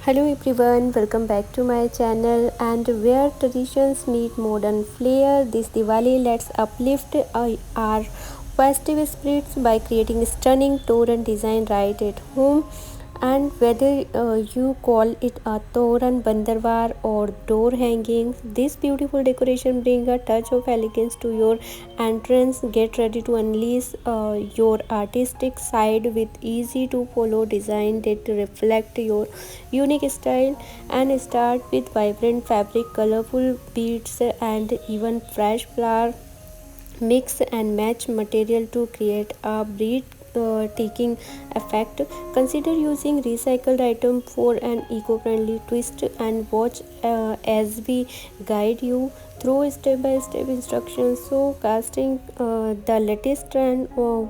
Hello everyone, welcome back to my channel and where traditions meet modern flair. This Diwali let's uplift our festive spirits by creating a stunning Toran design right at home. And whether you call it a Toran, bandhanwar or door hangings, this beautiful decoration brings a touch of elegance to your entrance. Get ready to unleash your artistic side with easy to follow design that reflect your unique style, and start with vibrant fabric, colorful beads and even fresh flower. Mix and match material to create a breathtaking effect. Consider using recycled item for an eco-friendly twist, and watch as we guide you through step-by-step instructions. So casting the latest trend for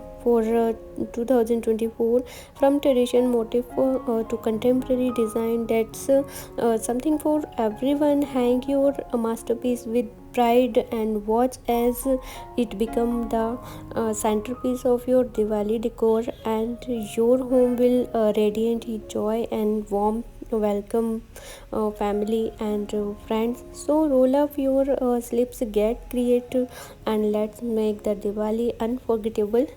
2024, from tradition motif to contemporary design, that's something for everyone. Hang your masterpiece with pride and watch as it become the centerpiece of your Diwali decor, and your home will radiate with joy and warmth. Welcome family and friends. So roll up your sleeves, get creative, and let's make the Diwali unforgettable.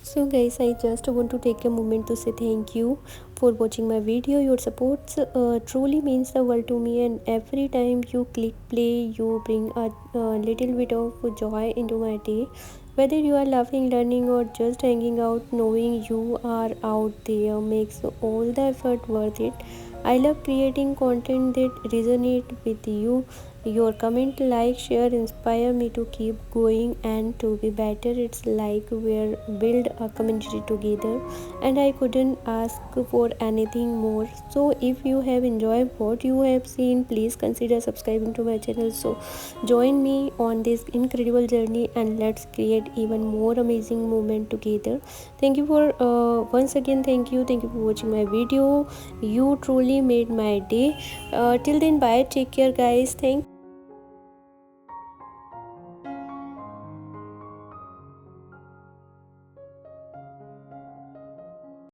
So guys, I just want to take a moment to say thank you for watching my video. Your support truly means the world to me, and every time you click play, you bring a little bit of joy into my day. Whether you are laughing, learning, or just hanging out, knowing you are out there makes all the effort worth it. I love creating content that resonate with you, Your comment, like, share inspire me to keep going and to be better. It's like we're build a community together, and I couldn't ask for anything more. So if you have enjoyed what you have seen, please consider subscribing to my channel. So join me on this incredible journey and let's create even more amazing moment together. Thank you for once again, thank you for watching my video. You truly made my day. Till then, bye, take care guys. Thank